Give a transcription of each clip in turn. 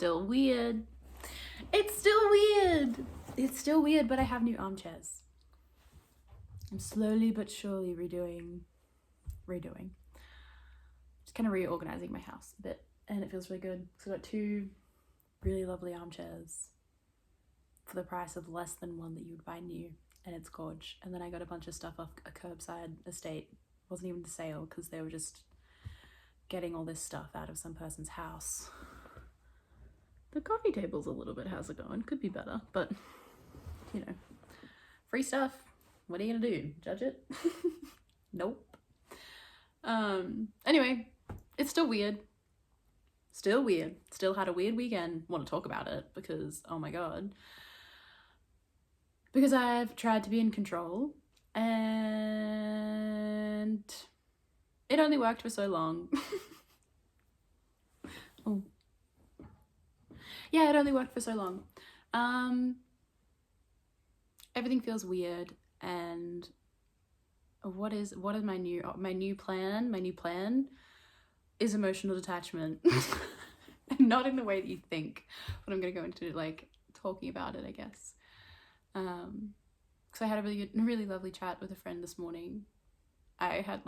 still weird. It's still weird. It's still weird, but I have new armchairs. I'm slowly but surely redoing. Just kind of reorganizing my house a bit, and it feels really good. So I got 2 really lovely armchairs for the price of less than one that you would buy new, and it's gorge. And then I got a bunch of stuff off a curbside estate. It wasn't even a sale because they were just getting all this stuff out of some person's house. The coffee table's a little bit, how's it going? Could be better, but you know, free stuff. What are you gonna do? Judge it? Nope. Anyway, it's still weird. Still weird. Still had a weird weekend. Want to talk about it because, oh my god. Because I've tried to be in control and it only worked for so long. Oh. Yeah, it only worked for so long. Everything feels weird, and what is my new plan? My new plan is emotional detachment. And not in the way that you think, but I'm gonna go into like talking about it, I guess. Because I had a really lovely chat with a friend this morning. I had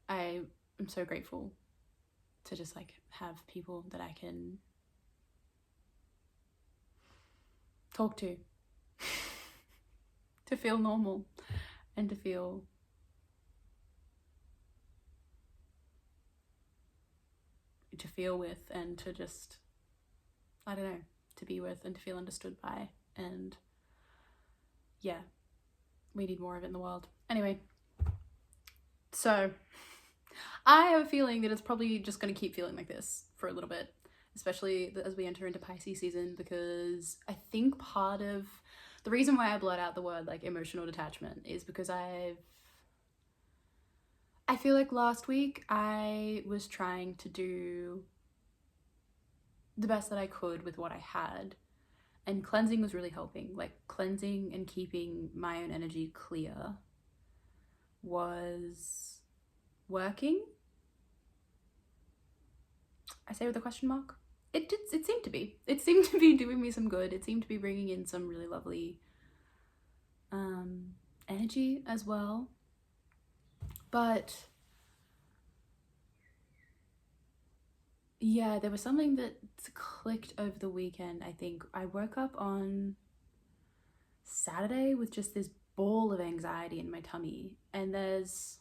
I am so grateful to just like have people that I can talk to to feel normal and to feel with, and to just, I don't know, to be with and to feel understood by. And yeah, we need more of it in the world. Anyway, so I have a feeling that it's probably just going to keep feeling like this for a little bit, especially as we enter into Pisces season, because I think part of the reason why I blurt out the word like emotional detachment is because I feel like last week I was trying to do the best that I could with what I had, and cleansing was really helping. Like cleansing and keeping my own energy clear was working. I say with a question mark. It seemed to be. It seemed to be doing me some good. It seemed to be bringing in some really lovely energy as well. But yeah, there was something that clicked over the weekend. I think I woke up on Saturday with just this ball of anxiety in my tummy, and there's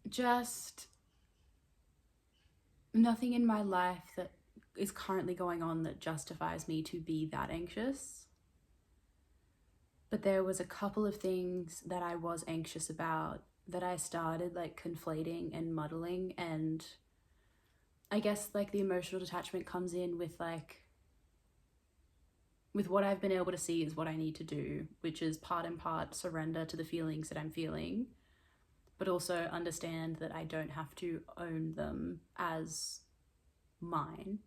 just nothing in my life that is currently going on that justifies me to be that anxious. But there was a couple of things that I was anxious about that I started like conflating and muddling, and I guess like the emotional detachment comes in with what I've been able to see is what I need to do, which is part and part surrender to the feelings that I'm feeling, but also understand that I don't have to own them as mine,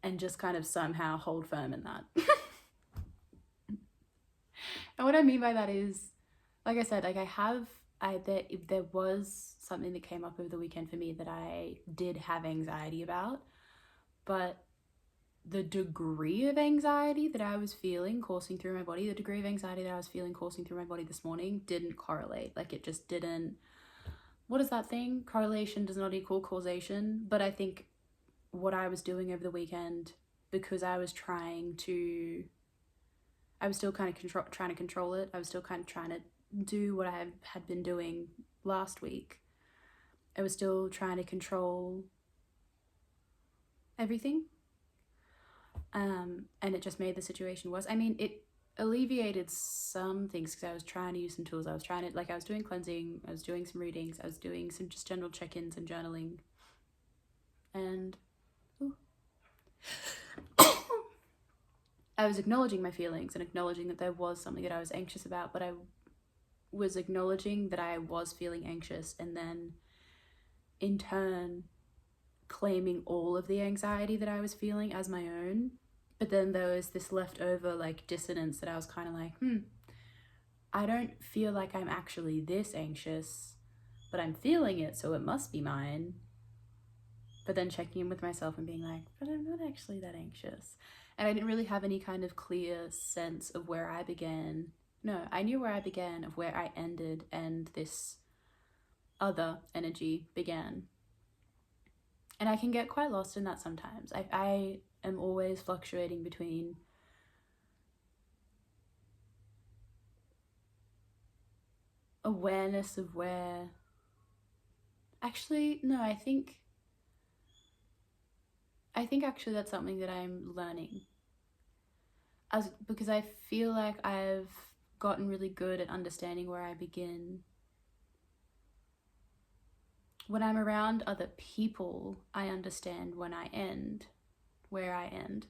and just kind of somehow hold firm in that. And what I mean by that is, like I said, like there was something that came up over the weekend for me that I did have anxiety about, but the degree of anxiety that I was feeling coursing through my body, this morning didn't correlate. Like it just didn't. What is that thing? Correlation does not equal causation. But I think what I was doing over the weekend, because I was still kind of trying to control it. I was still kind of trying to do what I had been doing last week. I was still trying to control everything. And it just made the situation worse. I mean, it alleviated some things because I was trying to use some tools. I was doing cleansing, I was doing some readings, I was doing some just general check-ins and journaling. And I was acknowledging my feelings and acknowledging that there was something that I was anxious about, but I was acknowledging that I was feeling anxious, and then in turn claiming all of the anxiety that I was feeling as my own. But then there was this leftover like dissonance that I was kind of like, I don't feel like I'm actually this anxious, but I'm feeling it, so it must be mine. But then checking in with myself and being like, but I'm not actually that anxious. And I didn't really have any kind of clear sense of where I began. No, I knew where I began, of where I ended, and this other energy began. And I can get quite lost in that sometimes. I am always fluctuating between awareness of where... Actually, no, I think actually that's something that I'm learning. Because I feel like I've gotten really good at understanding where I begin. When I'm around other people, I understand when I end, where I end.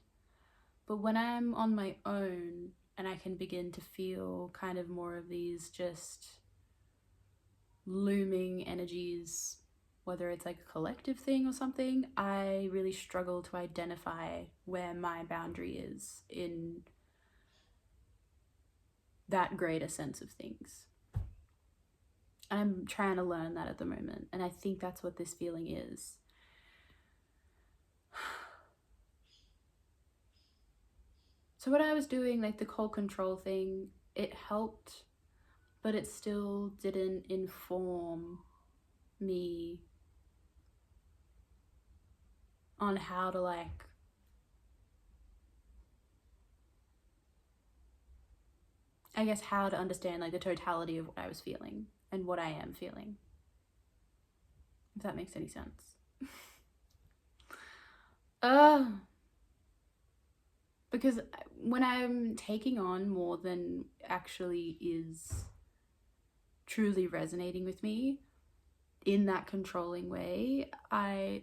But when I'm on my own and I can begin to feel kind of more of these just looming energies, whether it's like a collective thing or something, I really struggle to identify where my boundary is in that greater sense of things. I'm trying to learn that at the moment, and I think that's what this feeling is. So what I was doing, like the whole control thing, it helped, but it still didn't inform me on how to like I guess how to understand like the totality of what I was feeling and what I am feeling, if that makes any sense. Because when I'm taking on more than actually is truly resonating with me in that controlling way, I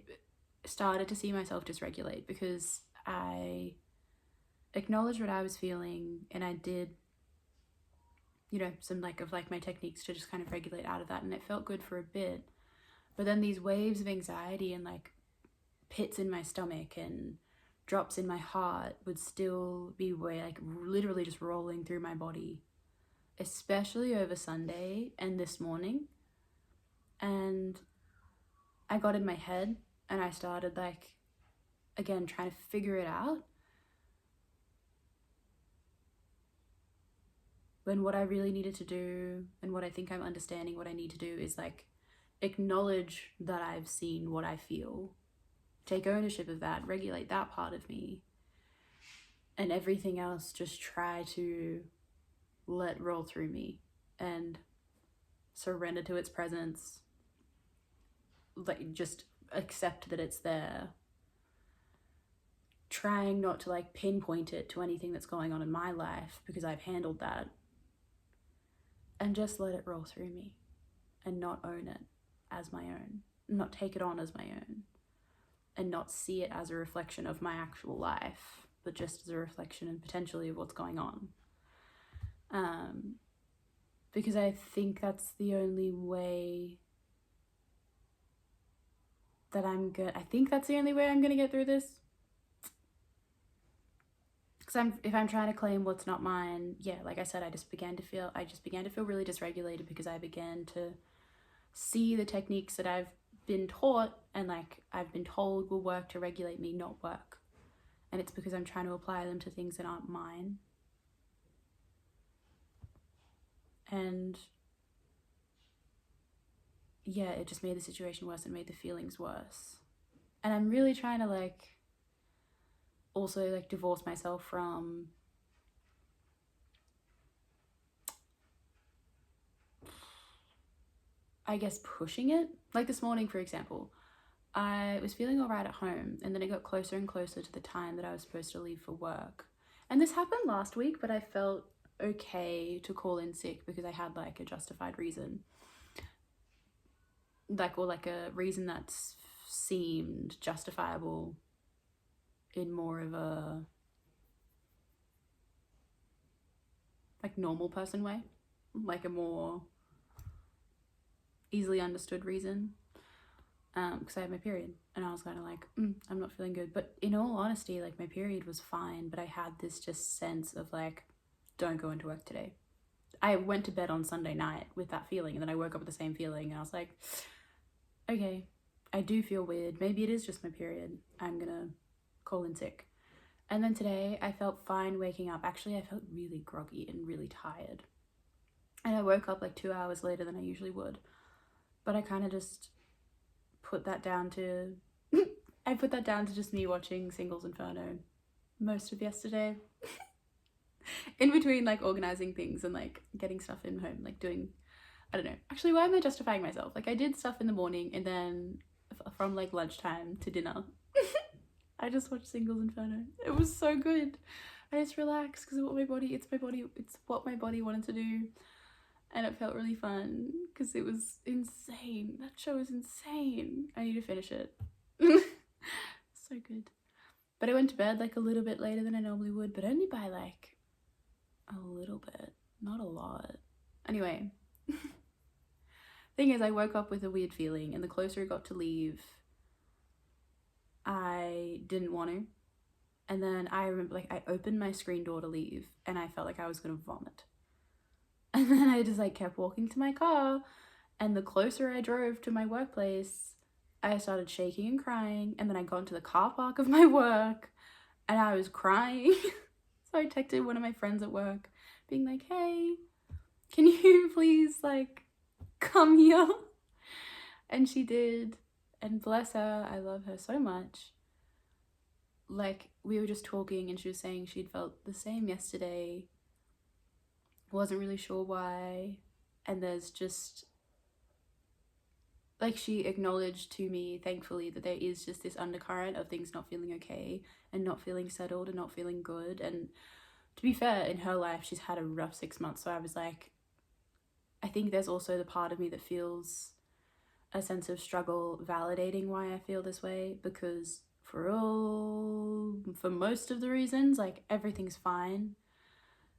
started to see myself dysregulate, because I acknowledged what I was feeling and I did, you know, some like my techniques to just kind of regulate out of that, and it felt good for a bit. But then these waves of anxiety and like pits in my stomach and drops in my heart would still be like literally just rolling through my body, especially over Sunday and this morning. And I got in my head and I started like, again, trying to figure it out. When what I really needed to do, and what I think I'm understanding what I need to do, is like acknowledge that I've seen what I feel, take ownership of that, regulate that part of me, and everything else just try to let roll through me and surrender to its presence, like just accept that it's there, trying not to like pinpoint it to anything that's going on in my life because I've handled that, and just let it roll through me and not own it as my own, not take it on as my own, and not see it as a reflection of my actual life, but just as a reflection and potentially of what's going on. Because I think that's the only way that I'm gonna get through this. Because if I'm trying to claim what's not mine, yeah, like I said, I just began to feel really dysregulated, because I began to see the techniques that I've been taught and like I've been told will work to regulate me not work. And it's because I'm trying to apply them to things that aren't mine. And yeah, it just made the situation worse and made the feelings worse. And I'm really trying to like also like divorce myself from I guess pushing it. Like this morning, for example, I was feeling all right at home, and then it got closer and closer to the time that I was supposed to leave for work. And this happened last week, but I felt okay to call in sick because I had like a justified reason. Like, or like a reason that seemed justifiable in more of a like normal person way, like a more easily understood reason. Because I had my period, and I was kind of like, I'm not feeling good. But in all honesty, like my period was fine, but I had this just sense of like, don't go into work today. I went to bed on Sunday night with that feeling, and then I woke up with the same feeling, and I was like, okay, I do feel weird. Maybe it is just my period. I'm gonna call in sick. And then today I felt fine waking up. Actually, I felt really groggy and really tired. And I woke up like 2 hours later than I usually would. But I kind of just put that down to I put that down to just me watching Singles Inferno most of yesterday. In between like organizing things and like getting stuff in home, like doing, I don't know. Actually, why am I justifying myself? Like I did stuff in the morning, and then from like lunchtime to dinner, I just watched Singles Inferno. It was so good. I just relaxed because it's what my body wanted to do. And it felt really fun because it was insane. That show is insane. I need to finish it. So good. But I went to bed like a little bit later than I normally would, but only by like a little bit, not a lot. Anyway, thing is, I woke up with a weird feeling, and the closer it got to leave, I didn't want to. And then I remember like I opened my screen door to leave, and I felt like I was gonna vomit. And then I just like kept walking to my car, and the closer I drove to my workplace, I started shaking and crying, and then I got into the car park of my work and I was crying. So I texted one of my friends at work being like, hey, can you please like come here? And she did, and bless her, I love her so much. Like we were just talking, and she was saying she'd felt the same yesterday, wasn't really sure why, and there's just like she acknowledged to me, thankfully, that there is just this undercurrent of things not feeling okay and not feeling settled and not feeling good. And to be fair, in her life she's had a rough 6 months, so I was like, I think there's also the part of me that feels a sense of struggle validating why I feel this way, because for most of the reasons, like everything's fine.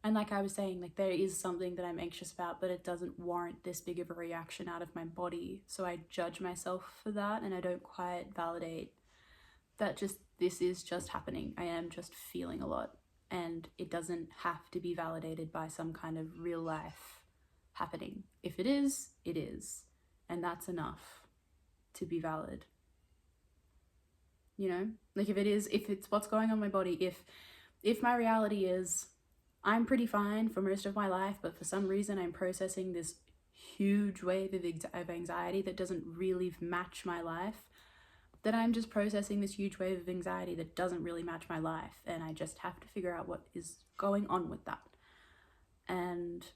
And like I was saying, like there is something that I'm anxious about, but it doesn't warrant this big of a reaction out of my body. So I judge myself for that, and I don't quite validate that just this is just happening. I am just feeling a lot, and it doesn't have to be validated by some kind of real life happening. If it is, it is. And that's enough to be valid. You know, like if it's what's going on in my body, if my reality is I'm pretty fine for most of my life, but for some reason I'm processing this huge wave of anxiety that doesn't really match my life, then I'm just processing this huge wave of anxiety that doesn't really match my life, and I just have to figure out what is going on with that. And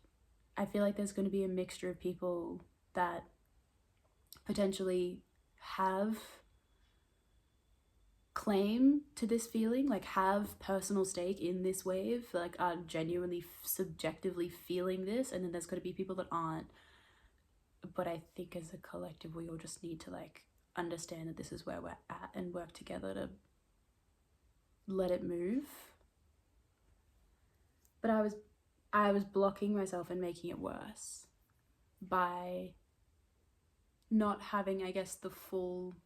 I feel like there's going to be a mixture of people that potentially have claim to this feeling, like have personal stake in this wave, like are genuinely subjectively feeling this, and then there's going to be people that aren't. But I think as a collective we all just need to like understand that this is where we're at and work together to let it move. But I was blocking myself and making it worse by not having, I guess, the full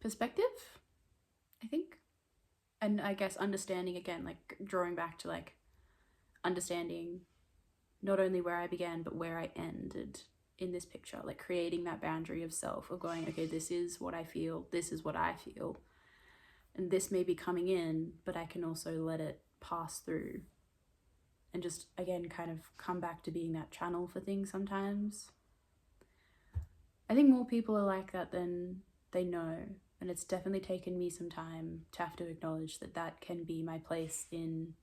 perspective, I think. And I guess understanding, again, like drawing back to like understanding not only where I began but where I ended in this picture, like creating that boundary of self, of going, okay, this is what I feel, this is what I feel, and this may be coming in, but I can also let it pass through and just again kind of come back to being that channel for things sometimes. I think more people are like that than they know. And it's definitely taken me some time to have to acknowledge that that can be my place in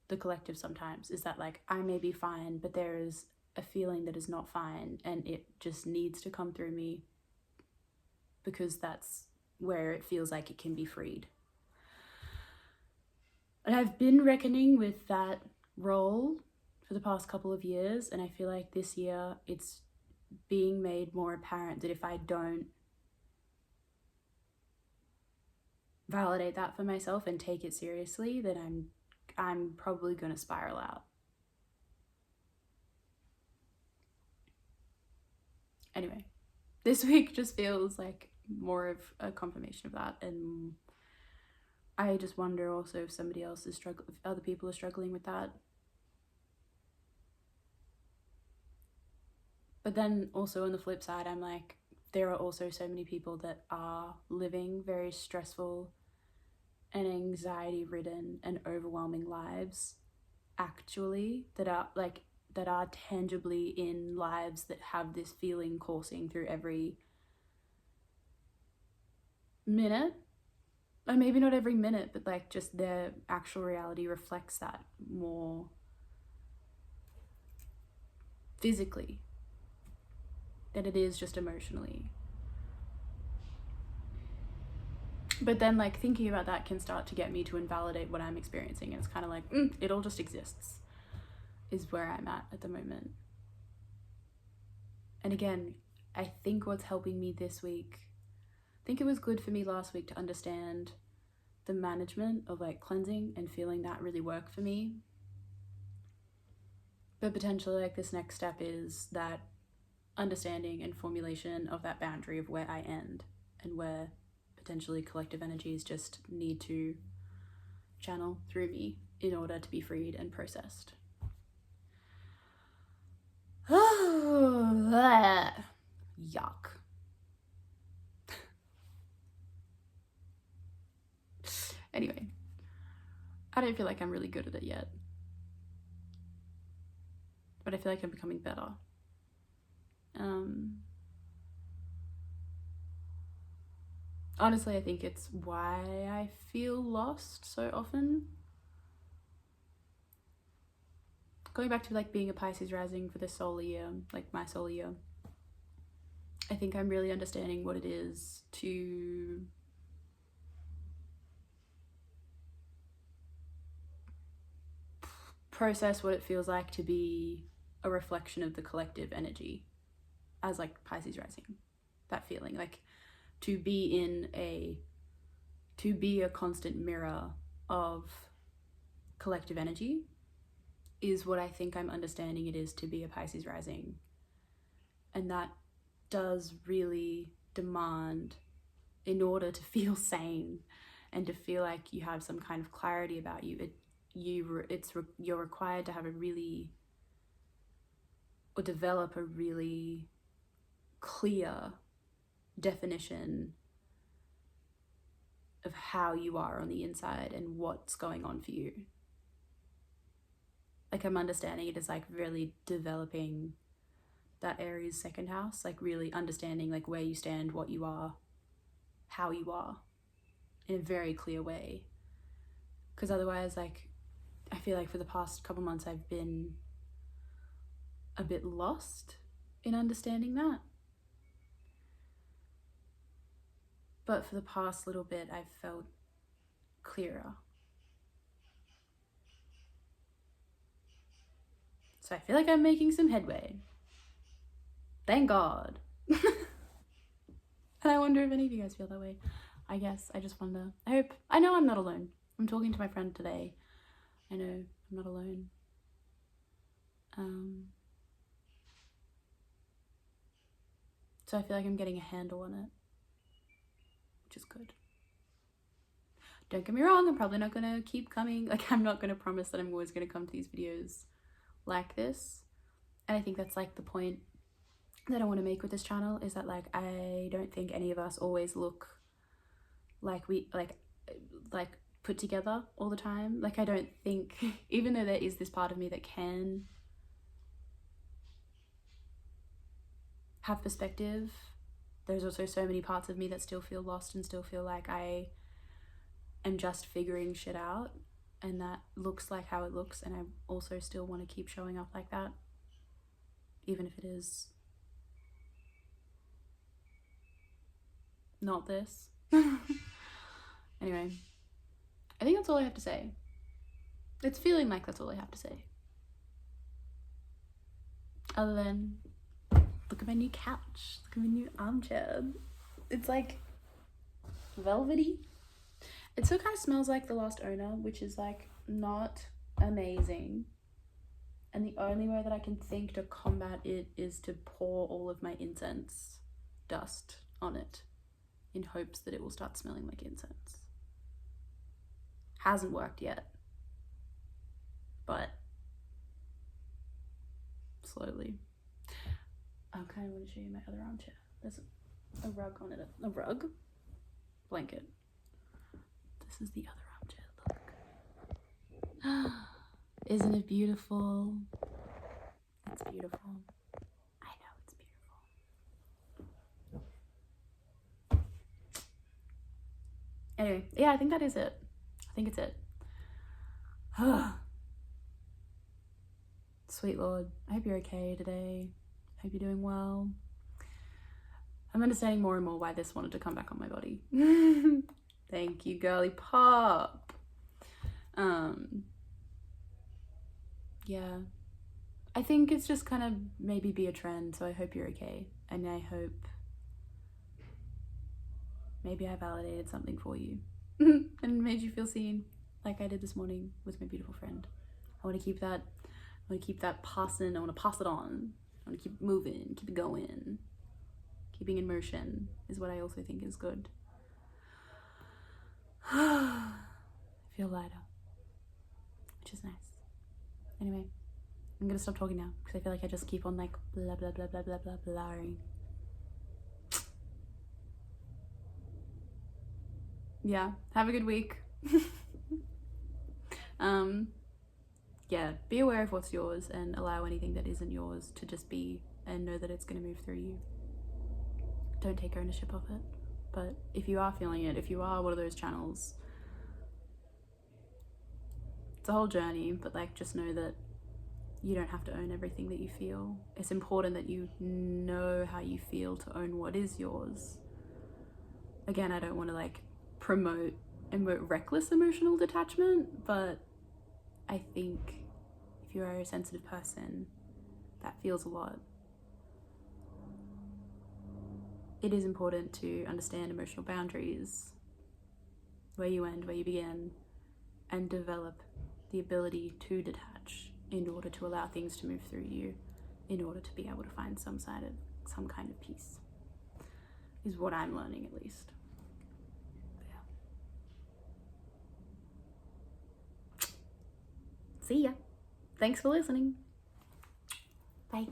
the collective sometimes, is that like I may be fine, but there is a feeling that is not fine, and it just needs to come through me because that's where it feels like it can be freed. And I've been reckoning with that role for the past couple of years, and I feel like this year it's being made more apparent that if I don't validate that for myself and take it seriously, then I'm probably going to spiral out. Anyway, this week just feels like more of a confirmation of that, and I just wonder also if somebody else is struggling, if other people are struggling with that. But then also on the flip side, I'm like, there are also so many people that are living very stressful and anxiety ridden and overwhelming lives, actually, that are tangibly in lives that have this feeling coursing through every minute. Or maybe not every minute, but like just their actual reality reflects that more physically than it is just emotionally. But then like thinking about that can start to get me to invalidate what I'm experiencing, and it's kind of like, it all just exists, is where I'm at the moment. And again, I think what's helping me this week, I think it was good for me last week to understand the management of like cleansing and feeling that really work for me. But potentially like this next step is that understanding and formulation of that boundary of where I end and where potentially collective energies just need to channel through me in order to be freed and processed. Yuck. Anyway, I don't feel like I'm really good at it yet, but I feel like I'm becoming better. Honestly, I think it's why I feel lost so often. Going back to like being a Pisces rising for this solar year, like my solar year, I think I'm really understanding what it is to process what it feels like to be a reflection of the collective energy as like Pisces rising. That feeling, like to be a constant mirror of collective energy is what I think I'm understanding it is to be a Pisces rising. And that does really demand, in order to feel sane and to feel like you have some kind of clarity about you, you're required to have develop a really clear definition of how you are on the inside and what's going on for you. Like I'm understanding it as like really developing that Aries second house, like really understanding like where you stand, what you are, how you are in a very clear way. Because otherwise, like I feel like for the past couple months I've been a bit lost in understanding that. But for the past little bit I've felt clearer. So I feel like I'm making some headway. Thank God. And I wonder if any of you guys feel that way. I guess I just wonder. I know I'm not alone. I'm talking to my friend today. I know I'm not alone. So I feel like I'm getting a handle on it, which is good. Don't get me wrong, I'm probably not gonna keep coming. Like I'm not gonna promise that I'm always gonna come to these videos like this. And I think that's like the point that I want to make with this channel, is that like I don't think any of us always look like we like put together all the time. Like I don't think, even though there is this part of me that can have perspective, there's also so many parts of me that still feel lost and still feel like I am just figuring shit out, and that looks like how it looks, and I also still want to keep showing up like that, even if it is not this. Anyway, I think that's all I have to say. It's feeling like that's all I have to say. Other than, look at my new couch, look at my new armchair. It's like velvety. It still kind of smells like the last owner, which is like not amazing. And the only way that I can think to combat it is to pour all of my incense dust on it in hopes that it will start smelling like incense. Hasn't worked yet, but slowly. I kind of want to show you my other armchair. There's a rug on it. A rug? Blanket. This is the other armchair. Look. Isn't it beautiful? It's beautiful. I know it's beautiful. Anyway, yeah, I think that is it. I think it's it. Sweet Lord, I hope you're okay today. Hope you're doing well. I'm understanding more and more why this wanted to come back on my body. Thank you, girly pop. Yeah. I think it's just kind of maybe be a trend, so I hope you're okay. And I hope maybe I validated something for you and made you feel seen like I did this morning with my beautiful friend. I want to keep that passing. I want to pass it on. I want to keep moving, keep it going. Keeping in motion is what I also think is good. I feel lighter, which is nice. Anyway, I'm gonna stop talking now because I feel like I just keep on like blah blah blah blah blah blah blaring. Yeah, have a good week. Yeah, be aware of what's yours and allow anything that isn't yours to just be, and know that it's going to move through you. Don't take ownership of it, but if you are feeling it, if you are one of those channels, it's a whole journey, but like just know that you don't have to own everything that you feel. It's important that you know how you feel to own what is yours. Again, I don't want to like promote reckless emotional detachment, but I think if you are a sensitive person, that feels a lot. It is important to understand emotional boundaries, where you end, where you begin, and develop the ability to detach in order to allow things to move through you, in order to be able to find some kind of peace, is what I'm learning at least. See ya. Thanks for listening. Bye.